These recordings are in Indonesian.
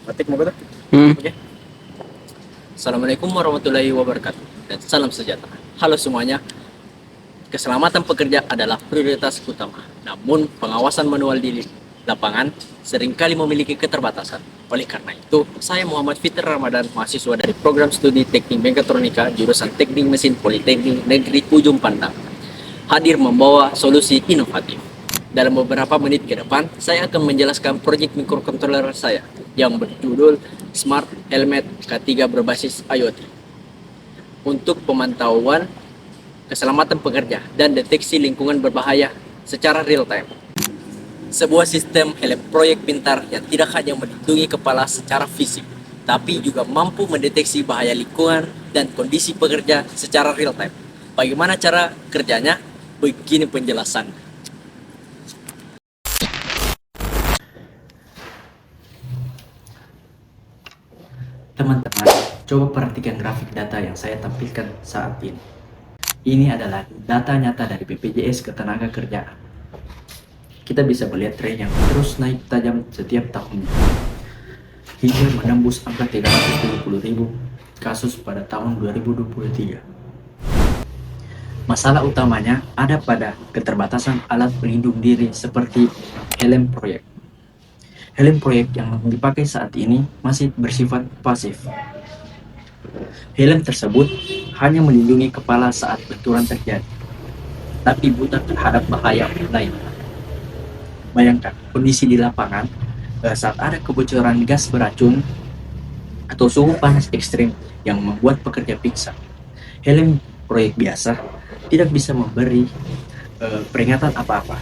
Batik mau betul? Oke. Assalamualaikum warahmatullahi wabarakatuh dan salam sejahtera. Halo semuanya, keselamatan pekerja adalah prioritas utama. Namun pengawasan manual di lapangan seringkali memiliki keterbatasan. Oleh karena itu, saya Muhammad Fitr Ramadan, mahasiswa dari program studi Teknik Mekatronika jurusan Teknik Mesin Politeknik Negeri Ujung Pandang, hadir membawa solusi inovatif. Dalam beberapa menit ke depan, saya akan menjelaskan proyek microcontroller saya yang berjudul Smart Helmet K3 berbasis IoT untuk pemantauan keselamatan pekerja dan deteksi lingkungan berbahaya secara real time. Sebuah sistem helm proyek pintar yang tidak hanya melindungi kepala secara fisik, tapi juga mampu mendeteksi bahaya lingkungan dan kondisi pekerja secara real time. Bagaimana cara kerjanya? Begini penjelasan. Teman-teman, coba perhatikan grafik data yang saya tampilkan saat ini. Ini adalah data nyata dari BPJS Ketenagakerjaan. Kita bisa melihat tren yang terus naik tajam setiap tahunnya, hingga menembus angka 370.000 kasus pada tahun 2023. Masalah utamanya ada pada keterbatasan alat pelindung diri seperti helm proyek. Helm proyek yang dipakai saat ini masih bersifat pasif. Helm tersebut hanya melindungi kepala saat benturan terjadi, tapi buta terhadap bahaya lain. Bayangkan kondisi di lapangan saat ada kebocoran gas beracun atau suhu panas ekstrim yang membuat pekerja pingsan. Helm proyek biasa tidak bisa memberi peringatan apa-apa.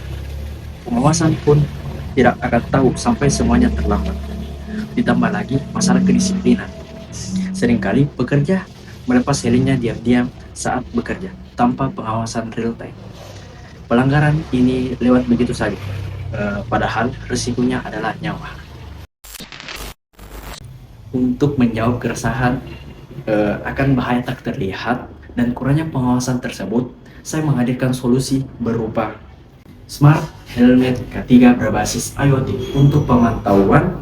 Pengawasan pun tidak akan tahu sampai semuanya terlambat. Ditambah lagi masalah kedisiplinan. Seringkali pekerja melepas helmnya diam-diam saat bekerja tanpa pengawasan real time. Pelanggaran ini lewat begitu saja, padahal risikonya adalah nyawa. Untuk menjawab keresahan akan bahaya tak terlihat dan kurangnya pengawasan tersebut, saya menghadirkan solusi berupa Smart Helmet K3 berbasis IoT untuk pemantauan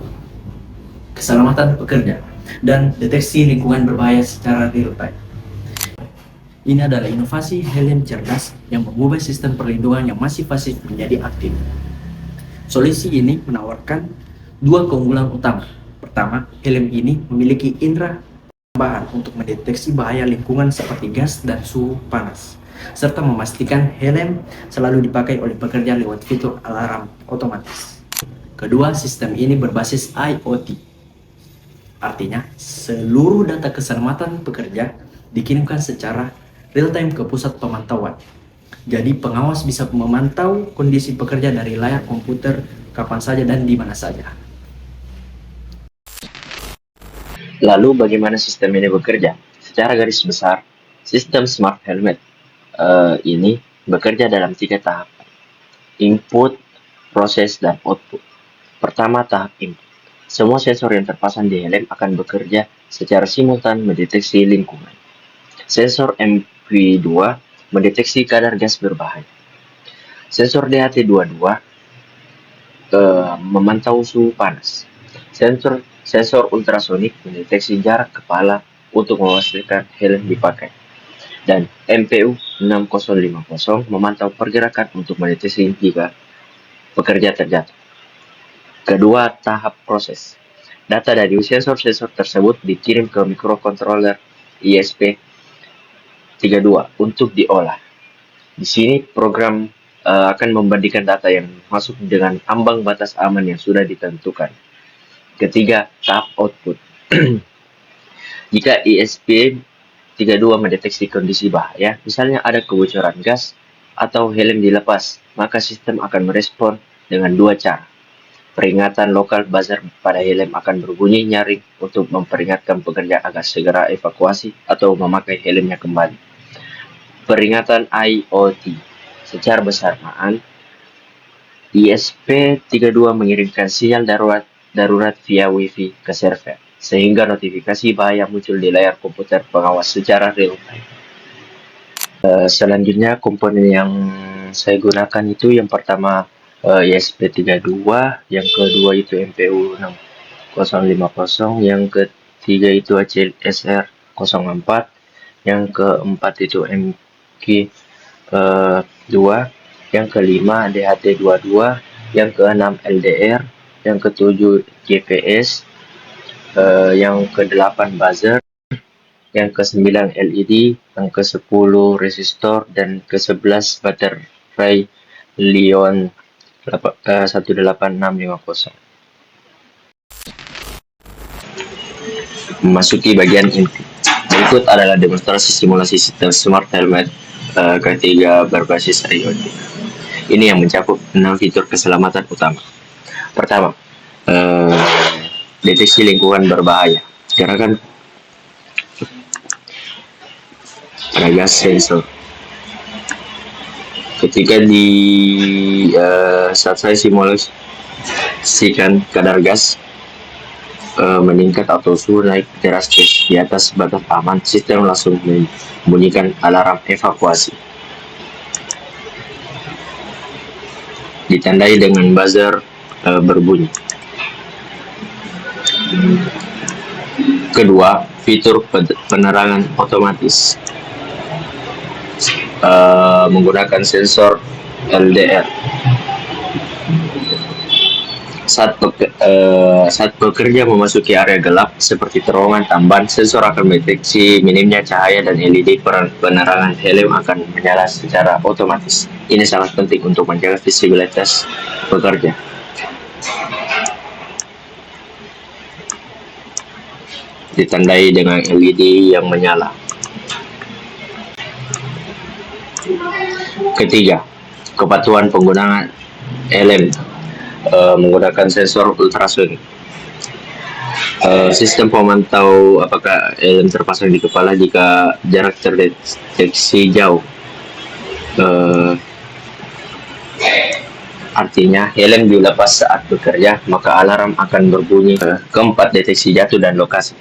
keselamatan pekerja dan deteksi lingkungan berbahaya secara real time. Ini adalah inovasi helm cerdas yang mengubah sistem perlindungan yang masih pasif menjadi aktif. Solusi ini menawarkan dua keunggulan utama. Pertama, helm ini memiliki indera tambahan untuk mendeteksi bahaya lingkungan seperti gas dan suhu panas, serta memastikan helm selalu dipakai oleh pekerja lewat fitur alarm otomatis. Kedua, sistem ini berbasis IoT. Artinya, seluruh data keselamatan pekerja dikirimkan secara real-time ke pusat pemantauan. Jadi, pengawas bisa memantau kondisi pekerja dari layar komputer kapan saja dan di mana saja. Lalu bagaimana sistem ini bekerja? Secara garis besar, sistem Smart Helmet ini bekerja dalam 3 tahap: input, proses, dan output. Pertama, tahap input. Semua sensor yang terpasang di helm akan bekerja secara simultan mendeteksi lingkungan. Sensor MP2 mendeteksi kadar gas berbahaya. Sensor DHT22 memantau suhu panas. Sensor ultrasonik mendeteksi jarak kepala untuk memastikan helm dipakai. Dan MPU 6050 memantau pergerakan untuk mendeteksi jika pekerja terjatuh. Kedua, tahap proses. Data dari sensor-sensor tersebut dikirim ke microcontroller ESP32 untuk diolah. Di sini program akan membandingkan data yang masuk dengan ambang batas aman yang sudah ditentukan. Ketiga, tahap output. Jika ESP32 mendeteksi kondisi bahaya, misalnya ada kebocoran gas atau helm dilepas, maka sistem akan merespon dengan dua cara. Peringatan lokal buzzer pada helm akan berbunyi nyaring untuk memperingatkan pekerja agar segera evakuasi atau memakai helmnya kembali. Peringatan IoT. Secara bersamaan, ESP32 mengirimkan sinyal darurat via Wi-Fi ke server, sehingga notifikasi bahaya muncul di layar komputer pengawas secara real time. Selanjutnya, komponen yang saya gunakan itu yang pertama ESP32, yang kedua itu MPU 050, yang ketiga itu ACSR 04, yang keempat itu MQ 2, yang kelima DHT 22, yang keenam LDR, yang ketujuh GPS, yang kedelapan buzzer, yang ke-9 LED, yang ke-10 resistor, dan ke-11 baterai Li-ion 18650. Memasuki bagian inti. Berikut adalah demonstrasi simulasi sistem smart helmet ketiga berbasis IoT. Ini yang mencakup 6 fitur keselamatan utama. Pertama, deteksi lingkungan berbahaya. Gerakan gas sensor. Ketika saat saya simulasikan kadar gas meningkat atau suhu naik drastis di atas batas aman, sistem langsung membunyikan alarm evakuasi. Ditandai dengan buzzer berbunyi. Kedua, fitur penerangan otomatis menggunakan sensor LDR. Saat pekerja memasuki area gelap seperti terowongan tamban, sensor akan mendeteksi minimnya cahaya dan LED penerangan helm akan menyala secara otomatis. Ini sangat penting untuk menjaga visibilitas pekerja. Ditandai dengan LED yang menyala. Ketiga, kepatuhan penggunaan helm menggunakan sensor ultrasonik. Sistem pemantau apakah helm terpasang di kepala jika jarak terdeteksi jauh. Artinya helm dilepas saat bekerja, maka alarm akan berbunyi. Keempat, deteksi jatuh dan lokasi.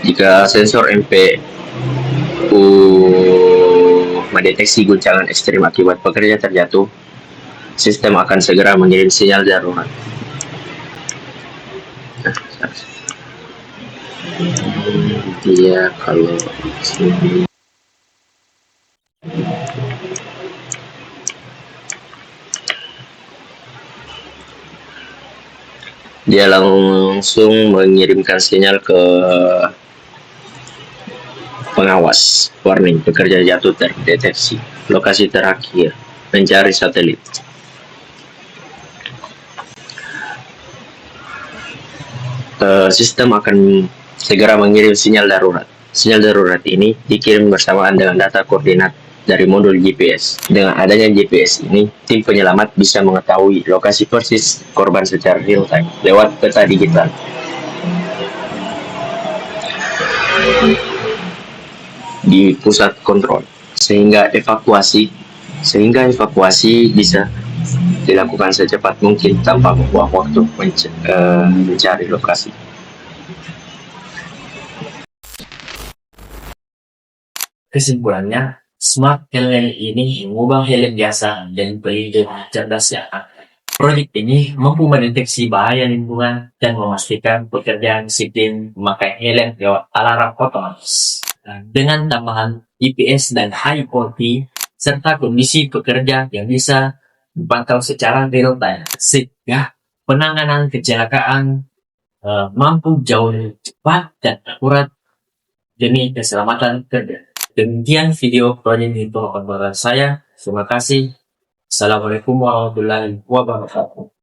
Jika sensor MPU mendeteksi guncangan ekstrim akibat pekerja terjatuh, sistem akan segera mengirim sinyal darurat. Dia kalau dia langsung mengirimkan sinyal ke pengawas, warning pekerja jatuh terdeteksi. Lokasi terakhir, mencari satelit. Sistem akan segera mengirim sinyal darurat. Sinyal darurat ini dikirim bersamaan dengan data koordinat dari modul GPS. Dengan adanya GPS ini, tim penyelamat bisa mengetahui lokasi persis korban secara real time lewat peta digital. Di pusat kontrol, sehingga evakuasi bisa dilakukan secepat mungkin tanpa membuang waktu mencari lokasi. Kesimpulannya, smart helmet ini mengubah helm biasa dan pelindung cerdas yang aktif. Proyek ini mampu mendeteksi bahaya lingkungan dan memastikan pekerja disiplin memakai helm lewat alarm otomatis. Dengan tambahan GPS dan high quality serta kondisi pekerja yang bisa dipantau secara real time, sehingga penanganan kecelakaan mampu jauh lebih cepat dan akurat demi keselamatan kerja. Demikian video proyek itu saya. Terima kasih. Assalamualaikum warahmatullahi wabarakatuh.